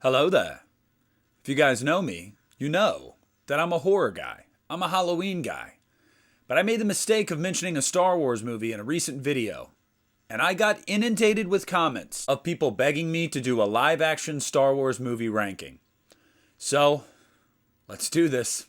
Hello there. If you guys know me, you know that I'm a horror guy. I'm a Halloween guy. But I made the mistake of mentioning a Star Wars movie in a recent video. And I got inundated with comments of people begging me to do a live-action Star Wars movie ranking. So, let's do this.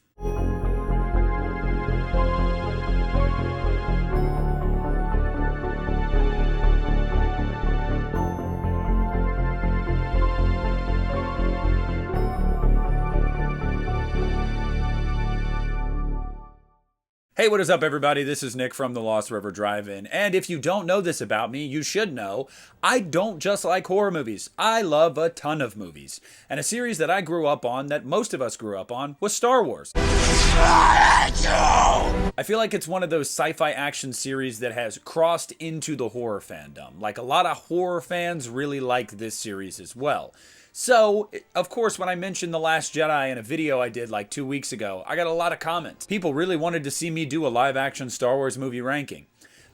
Hey, what is up, everybody? This is Nick from the Lost River Drive-In, and if you don't know this about me, you should know, I don't just like horror movies. I love a ton of movies. And a series that I grew up on, that most of us grew up on, was Star Wars. I feel like it's one of those sci-fi action series that has crossed into the horror fandom. Like, a lot of horror fans really like this series as well. So, of course, when I mentioned The Last Jedi in a video I did like 2 weeks ago, I got a lot of comments. People really wanted to see me do a live-action Star Wars movie ranking.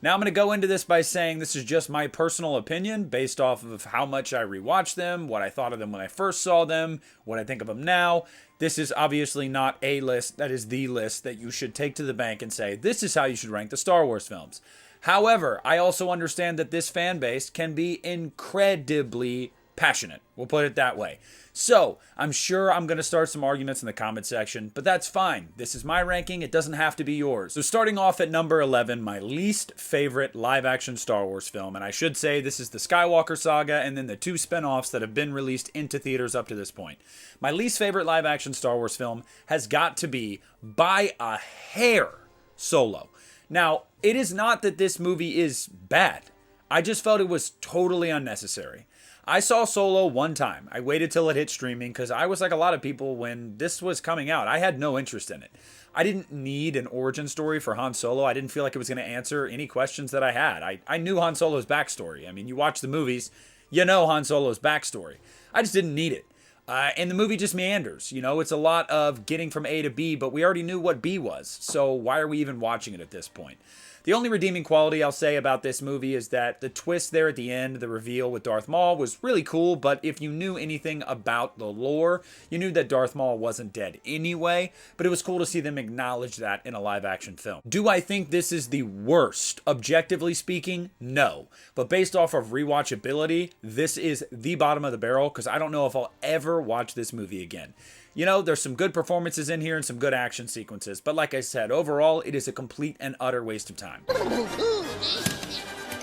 Now, I'm going to go into this by saying this is just my personal opinion based off of how much I rewatched them, what I thought of them when I first saw them, what I think of them now. This is obviously not a list that is the list that you should take to the bank and say, this is how you should rank the Star Wars films. However, I also understand that this fan base can be incredibly passionate. We'll put it that way. So, I'm sure I'm going to start some arguments in the comment section, but that's fine. This is my ranking. It doesn't have to be yours. So starting off at number 11, my least favorite live-action Star Wars film, and I should say this is the Skywalker saga and then the two spin-offs that have been released into theaters up to this point. My least favorite live-action Star Wars film has got to be, by a hair, Solo. Now, it is not that this movie is bad. I just felt it was totally unnecessary. I saw Solo one time. I waited till it hit streaming because I was like a lot of people when this was coming out. I had no interest in it. I didn't need an origin story for Han Solo. I didn't feel like it was going to answer any questions that I had. I knew Han Solo's backstory. I mean, you watch the movies, you know Han Solo's backstory. I just didn't need it. And the movie just meanders. You know, it's a lot of getting from A to B, but we already knew what B was. So why are we even watching it at this point? The only redeeming quality I'll say about this movie is that the twist there at the end, the reveal with Darth Maul, was really cool, but if you knew anything about the lore, you knew that Darth Maul wasn't dead anyway, but it was cool to see them acknowledge that in a live-action film. Do I think this is the worst? Objectively speaking, no. But based off of rewatchability, this is the bottom of the barrel, because I don't know if I'll ever watch this movie again. You know, there's some good performances in here and some good action sequences, but like I said, overall, it is a complete and utter waste of time.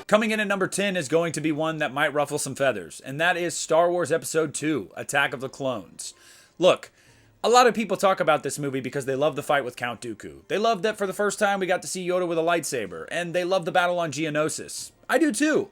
Coming in at number 10 is going to be one that might ruffle some feathers, and that is Star Wars Episode 2, Attack of the Clones. Look, a lot of people talk about this movie because they love the fight with Count Dooku. They love that for the first time we got to see Yoda with a lightsaber, and they love the battle on Geonosis. I do too.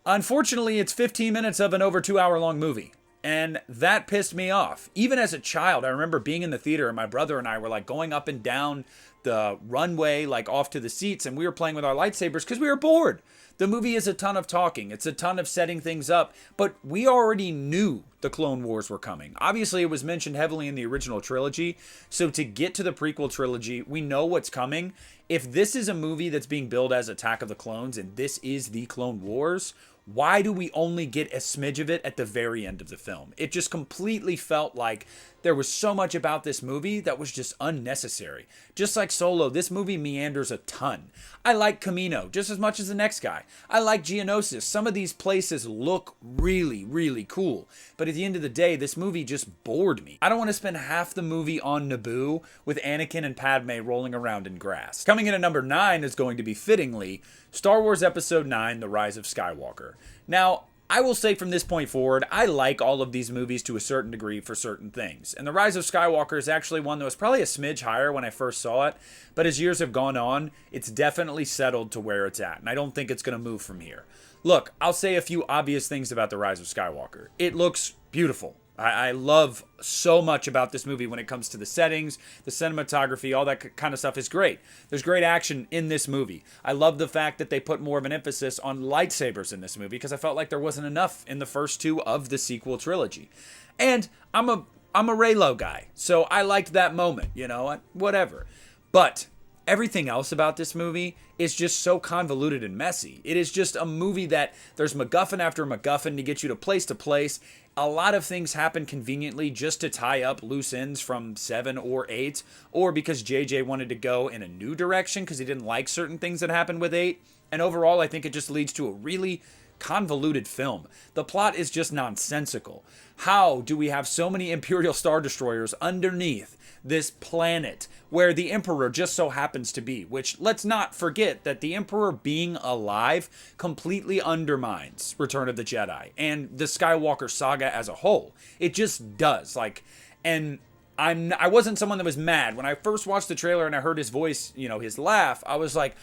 Unfortunately, it's 15 minutes of an over 2-hour-long movie. And that pissed me off. Even as a child, I remember being in the theater and my brother and I were like going up and down the runway, like off to the seats, and we were playing with our lightsabers because we were bored. The movie is a ton of talking. It's a ton of setting things up, but we already knew the Clone Wars were coming. Obviously, it was mentioned heavily in the original trilogy, so to get to the prequel trilogy, we know what's coming. If this is a movie that's being billed as Attack of the Clones, and this is the Clone Wars, why do we only get a smidge of it at the very end of the film? It just completely felt like there was so much about this movie that was just unnecessary. Just like Solo, this movie meanders a ton. I like Kamino just as much as the next guy. I like Geonosis. Some of these places look really, really cool. But at the end of the day, this movie just bored me. I don't want to spend half the movie on Naboo with Anakin and Padme rolling around in grass. Coming in at number 9 is going to be, fittingly, Star Wars Episode 9, The Rise of Skywalker. Now, I will say from this point forward, I like all of these movies to a certain degree for certain things. And The Rise of Skywalker is actually one that was probably a smidge higher when I first saw it. But as years have gone on, it's definitely settled to where it's at. And I don't think it's going to move from here. Look, I'll say a few obvious things about The Rise of Skywalker. It looks beautiful. I love so much about this movie when it comes to the settings, the cinematography, all that kind of stuff is great. There's great action in this movie. I love the fact that they put more of an emphasis on lightsabers in this movie because I felt like there wasn't enough in the first two of the sequel trilogy. And I'm a Reylo guy, so I liked that moment, you know, whatever. But everything else about this movie is just so convoluted and messy. It is just a movie that there's MacGuffin after MacGuffin to get you to place. A lot of things happen conveniently just to tie up loose ends from 7 or 8, or because JJ wanted to go in a new direction because he didn't like certain things that happened with 8. And overall, I think it just leads to a really convoluted film. The plot is just nonsensical. How do we have so many Imperial Star Destroyers underneath this planet where the Emperor just so happens to be? Which, let's not forget that the Emperor being alive completely undermines Return of the Jedi and the Skywalker saga as a whole. It just does. And I wasn't someone that was mad. When I first watched the trailer and I heard his voice, his laugh, I was like,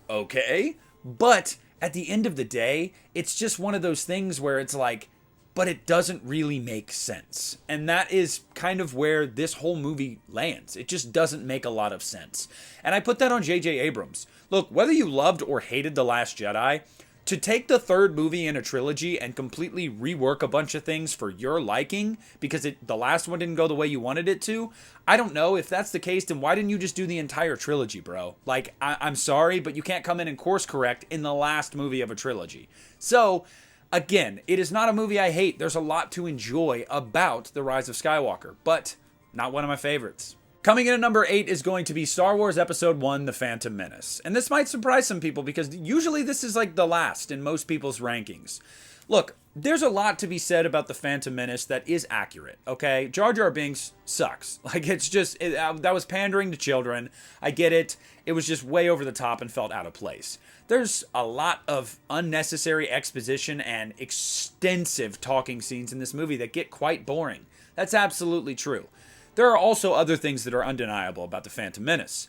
okay. But at the end of the day, it's just one of those things where it's like, but it doesn't really make sense. And that is kind of where this whole movie lands. It just doesn't make a lot of sense. And I put that on J.J. Abrams. Look, whether you loved or hated The Last Jedi, to take the third movie in a trilogy and completely rework a bunch of things for your liking because the last one didn't go the way you wanted it to, I don't know. If that's the case, then why didn't you just do the entire trilogy, bro? I'm sorry, but you can't come in and course correct in the last movie of a trilogy. So, again, it is not a movie I hate. There's a lot to enjoy about The Rise of Skywalker, but not one of my favorites. Coming in at number 8 is going to be Star Wars Episode 1, The Phantom Menace. And this might surprise some people because usually this is like the last in most people's rankings. Look, there's a lot to be said about The Phantom Menace that is accurate, okay? Jar Jar Binks sucks. That was pandering to children. I get it. It was just way over the top and felt out of place. There's a lot of unnecessary exposition and extensive talking scenes in this movie that get quite boring. That's absolutely true. There are also other things that are undeniable about The Phantom Menace.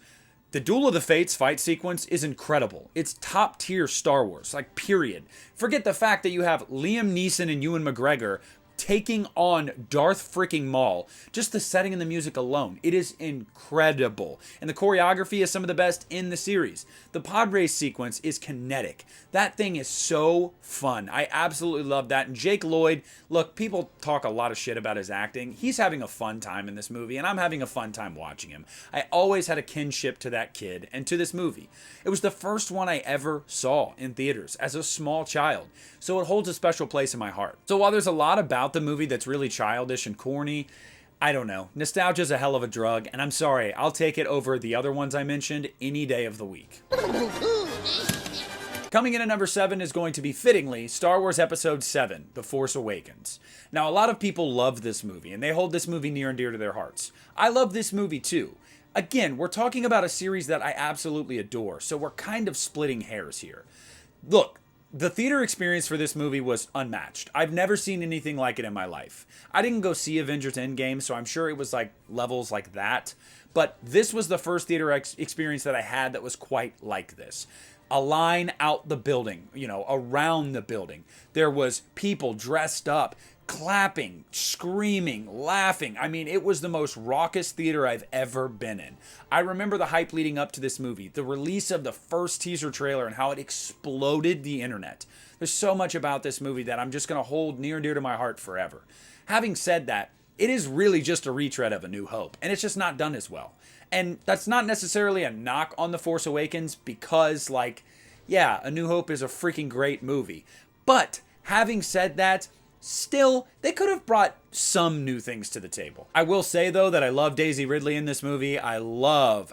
The Duel of the Fates fight sequence is incredible. It's top tier Star Wars, period. Forget the fact that you have Liam Neeson and Ewan McGregor taking on Darth freaking Maul. Just the setting and the music alone. It is incredible. And the choreography is some of the best in the series. The pod race sequence is kinetic. That thing is so fun. I absolutely love that. And Jake Lloyd, look, people talk a lot of shit about his acting. He's having a fun time in this movie, and I'm having a fun time watching him. I always had a kinship to that kid and to this movie. It was the first one I ever saw in theaters as a small child, so it holds a special place in my heart. So while there's a lot about the movie that's really childish and corny, I don't know. Nostalgia's a hell of a drug, and I'm sorry, I'll take it over the other ones I mentioned any day of the week. Coming in at number 7 is going to be, fittingly, Star Wars Episode 7, The Force Awakens. Now, a lot of people love this movie, and they hold this movie near and dear to their hearts. I love this movie too. Again, we're talking about a series that I absolutely adore, so we're kind of splitting hairs here. Look, the theater experience for this movie was unmatched. I've never seen anything like it in my life. I didn't go see Avengers Endgame, so I'm sure it was levels like that. But this was the first theater experience that I had that was quite like this. A line out the building, around the building. There was people dressed up, clapping, screaming, laughing. I mean, it was the most raucous theater I've ever been in. I remember the hype leading up to this movie, the release of the first teaser trailer and how it exploded the internet. There's so much about this movie that I'm just going to hold near and dear to my heart forever. Having said that, it is really just a retread of A New Hope, and it's just not done as well. And that's not necessarily a knock on The Force Awakens because, A New Hope is a freaking great movie. But having said that, still, they could have brought some new things to the table. I will say, though, that I love Daisy Ridley in this movie. I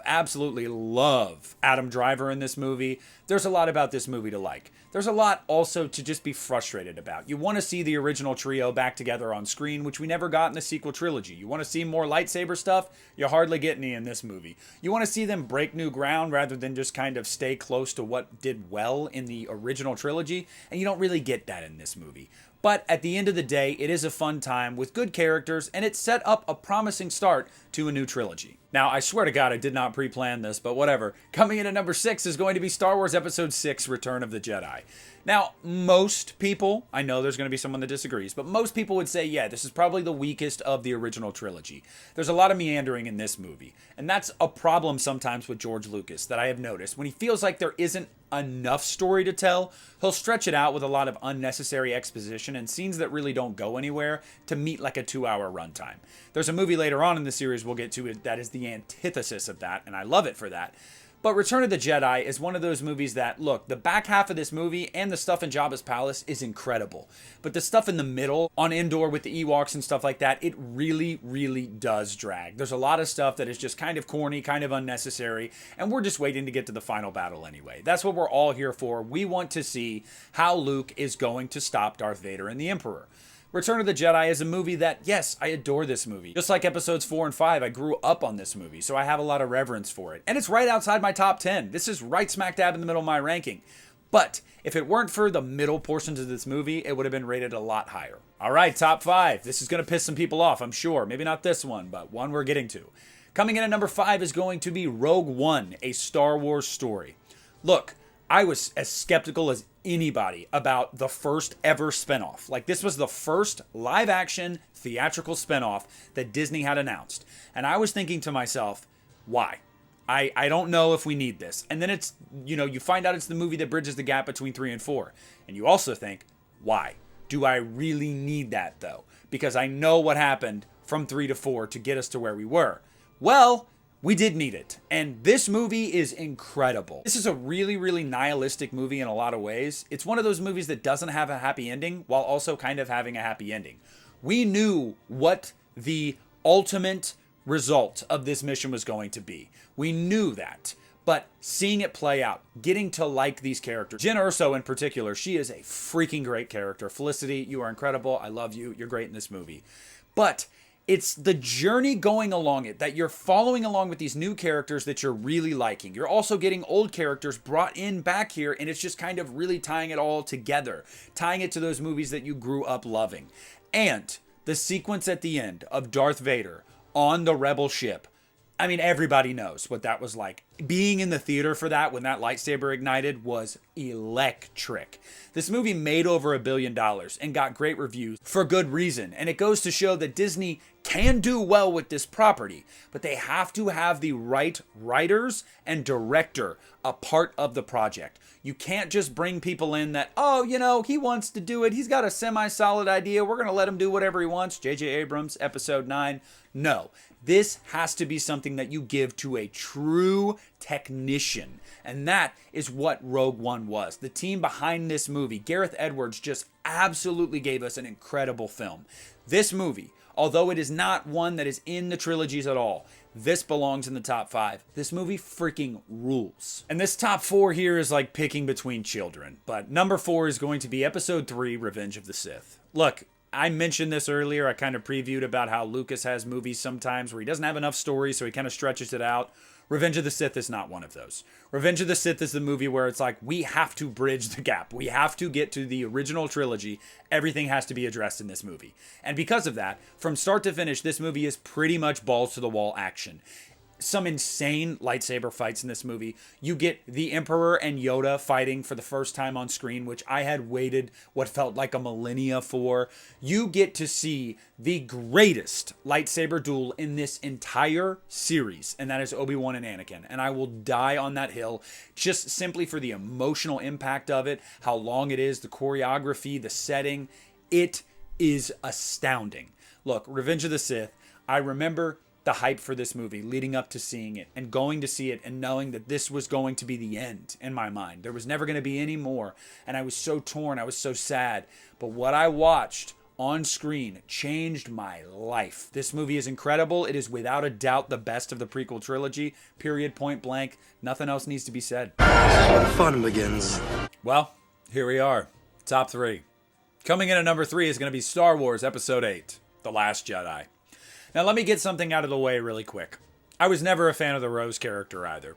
absolutely love Adam Driver in this movie. There's a lot about this movie to like. There's a lot also to just be frustrated about. You want to see the original trio back together on screen, which we never got in the sequel trilogy. You want to see more lightsaber stuff? You hardly get any in this movie. You want to see them break new ground rather than just kind of stay close to what did well in the original trilogy, and you don't really get that in this movie. But at the end of the day, it is a fun time with good characters, and it set up a promising start to a new trilogy. Now, I swear to God, I did not pre-plan this, but whatever. Coming in at number 6 is going to be Star Wars Episode 6, Return of the Jedi. Now, most people, I know there's going to be someone that disagrees, but most people would say, yeah, this is probably the weakest of the original trilogy. There's a lot of meandering in this movie, and that's a problem sometimes with George Lucas that I have noticed. When he feels like there isn't enough story to tell, he'll stretch it out with a lot of unnecessary exposition and scenes that really don't go anywhere to meet like a 2-hour runtime. There's a movie later on in the series we'll get to that is the antithesis of that, and I love it for that. But Return of the Jedi is one of those movies that, look, the back half of this movie and the stuff in Jabba's palace is incredible. But the stuff in the middle, on Endor with the Ewoks and stuff like that, it really, really does drag. There's a lot of stuff that is just kind of corny, kind of unnecessary, and we're just waiting to get to the final battle anyway. That's what we're all here for. We want to see how Luke is going to stop Darth Vader and the Emperor. Return of the Jedi is a movie that, yes, I adore this movie. Just like episodes 4 and 5, I grew up on this movie, so I have a lot of reverence for it. And it's right outside my top 10. This is right smack dab in the middle of my ranking. But if it weren't for the middle portions of this movie, it would have been rated a lot higher. All right, top 5. This is going to piss some people off, I'm sure. Maybe not this one, but one we're getting to. Coming in at number 5 is going to be Rogue One, a Star Wars story. Look, I was as skeptical as anybody about the first ever spinoff. Like, this was the first live action theatrical spinoff that Disney had announced. And I was thinking to myself, why? I don't know if we need this. And then it's, you find out it's the movie that bridges the gap between 3 and 4. And you also think, why? Do I really need that though? Because I know what happened from 3 to 4 to get us to where we were. Well, we did need it. And this movie is incredible. This is a really, really nihilistic movie in a lot of ways. It's one of those movies that doesn't have a happy ending while also kind of having a happy ending. We knew what the ultimate result of this mission was going to be. We knew that. But seeing it play out, getting to like these characters, Jyn Erso in particular, she is a freaking great character. Felicity, you are incredible. I love you. You're great in this movie. But it's the journey going along it, that you're following along with these new characters that you're really liking. You're also getting old characters brought in back here, and it's just kind of really tying it all together, tying it to those movies that you grew up loving. And the sequence at the end of Darth Vader on the Rebel ship, I mean, everybody knows what that was like. Being in the theater for that when that lightsaber ignited was electric. This movie made over $1 billion and got great reviews for good reason. And it goes to show that Disney can do well with this property, but they have to have the right writers and director a part of the project. You can't just bring people in that, he wants to do it. He's got a semi-solid idea. We're going to let him do whatever he wants. J.J. Abrams, episode 9. No, this has to be something that you give to a true technician. And that is what Rogue One was. The team behind this movie, Gareth Edwards, just absolutely gave us an incredible film. This movie, although it is not one that is in the trilogies at all, this belongs in the top 5. This movie freaking rules. And this top 4 here is like picking between children. But number 4 is going to be episode 3, Revenge of the Sith. Look, I mentioned this earlier. I kind of previewed about how Lucas has movies sometimes where he doesn't have enough stories, so he kind of stretches it out. Revenge of the Sith is not one of those. Revenge of the Sith is the movie where it's like, we have to bridge the gap. We have to get to the original trilogy. Everything has to be addressed in this movie. And because of that, from start to finish, this movie is pretty much balls to the wall action. Some insane lightsaber fights in this movie. You get the Emperor and Yoda fighting for the first time on screen, which I had waited what felt like a millennia for. You get to see the greatest lightsaber duel in this entire series, and that is Obi-Wan and Anakin. And I will die on that hill just simply for the emotional impact of it, how long it is, the choreography, the setting. It is astounding. Look, Revenge of the Sith, I remember the hype for this movie leading up to seeing it and going to see it and knowing that this was going to be the end in my mind. There was never going to be any more. And I was so torn. I was so sad. But what I watched on screen changed my life. This movie is incredible. It is without a doubt the best of the prequel trilogy. Period, point blank. Nothing else needs to be said. Where the fun begins. Well, here we are. Top 3. Coming in at number 3 is going to be Star Wars Episode 8, The Last Jedi. Now, let me get something out of the way really quick. I was never a fan of the Rose character either.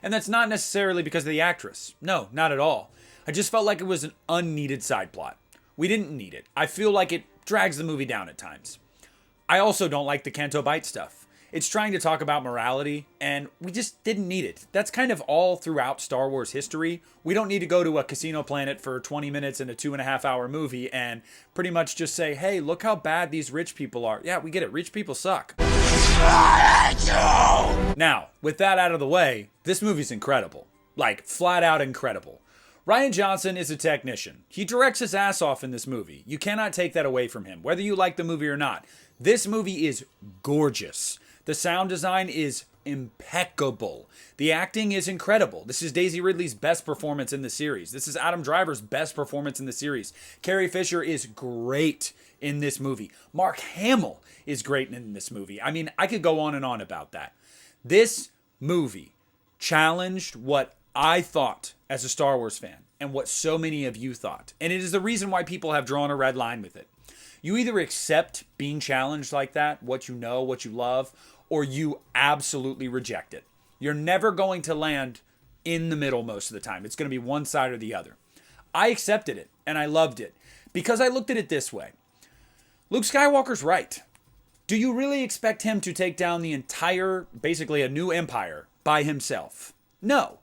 And that's not necessarily because of the actress. No, not at all. I just felt like it was an unneeded side plot. We didn't need it. I feel like it drags the movie down at times. I also don't like the Canto Bight stuff. It's trying to talk about morality, and we just didn't need it. That's kind of all throughout Star Wars history. We don't need to go to a casino planet for 20 minutes in a 2.5-hour movie and pretty much just say, hey, look how bad these rich people are. Yeah, we get it. Rich people suck. Now, with that out of the way, this movie's incredible. Like, flat out incredible. Rian Johnson is a technician. He directs his ass off in this movie. You cannot take that away from him, whether you like the movie or not. This movie is gorgeous. The sound design is impeccable. The acting is incredible. This is Daisy Ridley's best performance in the series. This is Adam Driver's best performance in the series. Carrie Fisher is great in this movie. Mark Hamill is great in this movie. I mean, I could go on and on about that. This movie challenged what I thought as a Star Wars fan and what so many of you thought. And it is the reason why people have drawn a red line with it. You either accept being challenged like that, what you know, what you love, or you absolutely reject it. You're never going to land in the middle most of the time. It's going to be one side or the other. I accepted it and I loved it because I looked at it this way. Luke Skywalker's right. Do you really expect him to take down the entire, basically a new empire by himself? No.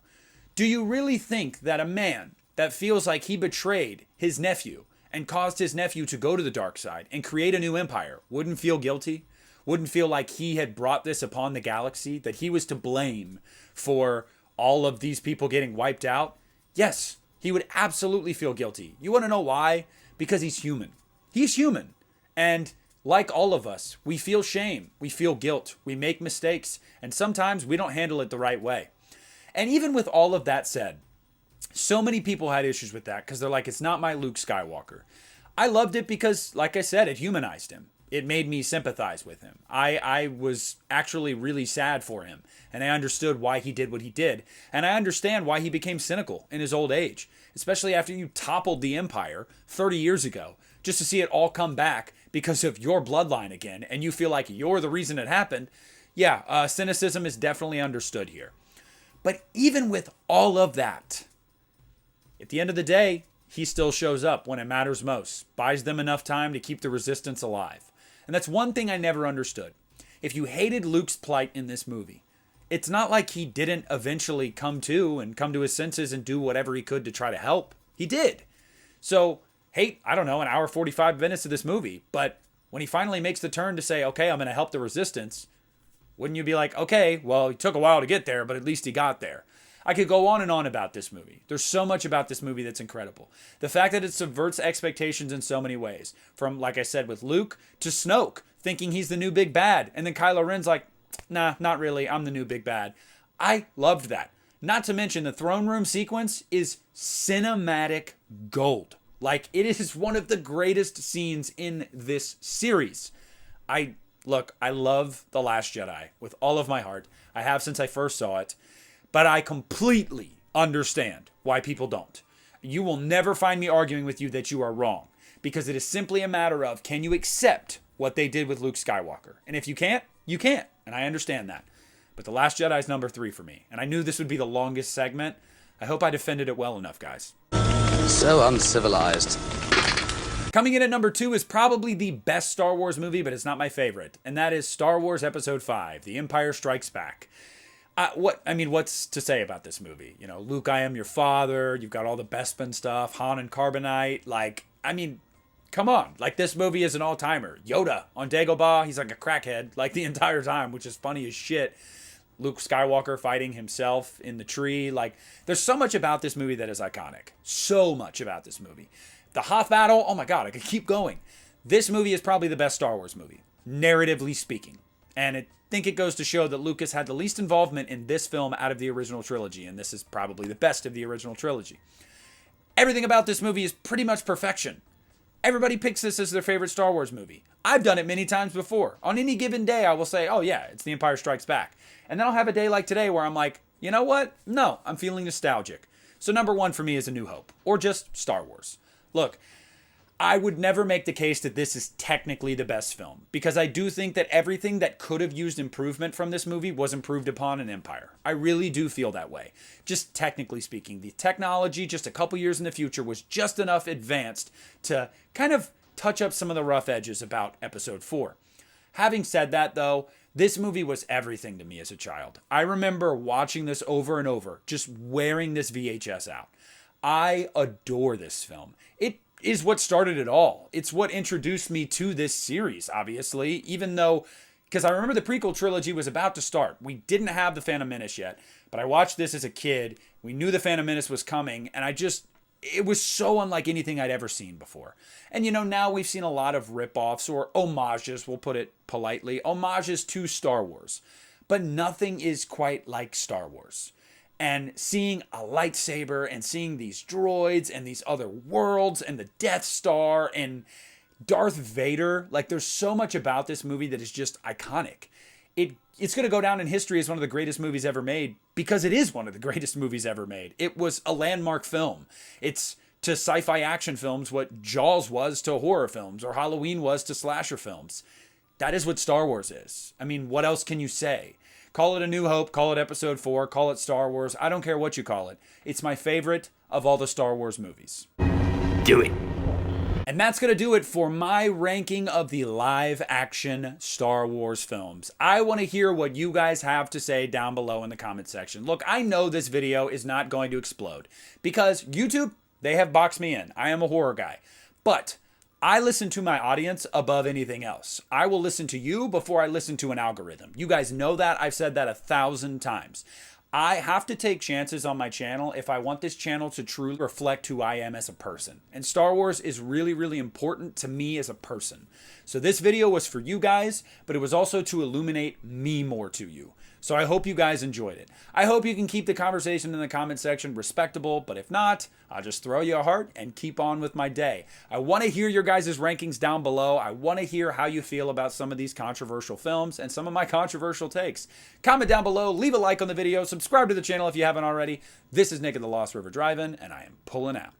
Do you really think that a man that feels like he betrayed his nephew and caused his nephew to go to the dark side and create a new empire wouldn't feel guilty? Wouldn't feel like he had brought this upon the galaxy? That he was to blame for all of these people getting wiped out? Yes, he would absolutely feel guilty. You want to know why? Because he's human. He's human. And like all of us, we feel shame. We feel guilt. We make mistakes. And sometimes we don't handle it the right way. And even with all of that said, so many people had issues with that because they're like, it's not my Luke Skywalker. I loved it because, like I said, it humanized him. It made me sympathize with him. I was actually really sad for him. And I understood why he did what he did. And I understand why he became cynical in his old age. Especially after you toppled the Empire 30 years ago. Just to see it all come back because of your bloodline again. And you feel like you're the reason it happened. Yeah, cynicism is definitely understood here. But even with all of that, at the end of the day, he still shows up when it matters most, buys them enough time to keep the resistance alive. And that's one thing I never understood. If you hated Luke's plight in this movie, it's not like he didn't eventually come to his senses and do whatever he could to try to help. He did. So, hate, I don't know, an hour 45 minutes of this movie. But when he finally makes the turn to say, okay, I'm going to help the resistance, wouldn't you be like, okay, well, it took a while to get there, but at least he got there. I could go on and on about this movie. There's so much about this movie that's incredible. The fact that it subverts expectations in so many ways. From, like I said, with Luke to Snoke, thinking he's the new big bad. And then Kylo Ren's like, nah, not really. I'm the new big bad. I loved that. Not to mention the throne room sequence is cinematic gold. Like, it is one of the greatest scenes in this series. I love The Last Jedi with all of my heart. I have since I first saw it. But I completely understand why people don't. You will never find me arguing with you that you are wrong. Because it is simply a matter of, can you accept what they did with Luke Skywalker? And if you can't, you can't. And I understand that. But The Last Jedi is number 3 for me. And I knew this would be the longest segment. I hope I defended it well enough, guys. So uncivilized. Coming in at number 2 is probably the best Star Wars movie, but it's not my favorite. And that is Star Wars Episode 5, The Empire Strikes Back. What's to say about this movie? You know, Luke, I am your father. You've got all the Bespin stuff, Han and Carbonite. Come on. Like, this movie is an all-timer. Yoda on Dagobah, he's like a crackhead, like, the entire time, which is funny as shit. Luke Skywalker fighting himself in the tree. Like, there's so much about this movie that is iconic. So much about this movie. The Hoth battle, oh my God, I could keep going. This movie is probably the best Star Wars movie, narratively speaking. And I think it goes to show that Lucas had the least involvement in this film out of the original trilogy, and this is probably the best of the original trilogy. Everything about this movie is pretty much perfection. Everybody picks this as their favorite Star Wars movie. I've done it many times before. On any given day, I will say, oh yeah, it's The Empire Strikes Back. And then I'll have a day like today where I'm like, you know what? No, I'm feeling nostalgic. So number 1 for me is A New Hope, or just Star Wars. Look, I would never make the case that this is technically the best film, because I do think that everything that could have used improvement from this movie was improved upon in Empire. I really do feel that way. Just technically speaking, the technology just a couple years in the future was just enough advanced to kind of touch up some of the rough edges about Episode 4. Having said that, though, this movie was everything to me as a child. I remember watching this over and over, just wearing this VHS out. I adore this film. It is what started it all. It's what introduced me to this series, obviously, even though, because I remember the prequel trilogy was about to start. We didn't have the Phantom Menace yet, but I watched this as a kid. We knew the Phantom Menace was coming, and it was so unlike anything I'd ever seen before. And now we've seen a lot of rip-offs or homages, we'll put it politely, homages to Star Wars. but nothing is quite like Star Wars. And seeing a lightsaber and seeing these droids and these other worlds and the Death Star and Darth Vader, like there's so much about this movie that is just iconic. It's going to go down in history as one of the greatest movies ever made because it is one of the greatest movies ever made. It was a landmark film. It's to sci-fi action films what Jaws was to horror films or Halloween was to slasher films. That is what Star Wars is. I mean, what else can you say? Call it A New Hope, call it Episode 4, call it Star Wars. I don't care what you call it. It's my favorite of all the Star Wars movies. Do it. And that's going to do it for my ranking of the live action Star Wars films. I want to hear what you guys have to say down below in the comment section. Look, I know this video is not going to explode because YouTube, they have boxed me in. I am a horror guy. But I listen to my audience above anything else. I will listen to you before I listen to an algorithm. You guys know that. I've said that 1,000 times. I have to take chances on my channel if I want this channel to truly reflect who I am as a person. And Star Wars is really, really important to me as a person. So this video was for you guys, but it was also to illuminate me more to you. So I hope you guys enjoyed it. I hope you can keep the conversation in the comment section respectable, but if not, I'll just throw you a heart and keep on with my day. I want to hear your guys' rankings down below. I want to hear how you feel about some of these controversial films and some of my controversial takes. Comment down below, leave a like on the video, subscribe to the channel if you haven't already. This is Nick of the Lost River Drive-In, and I am pulling out.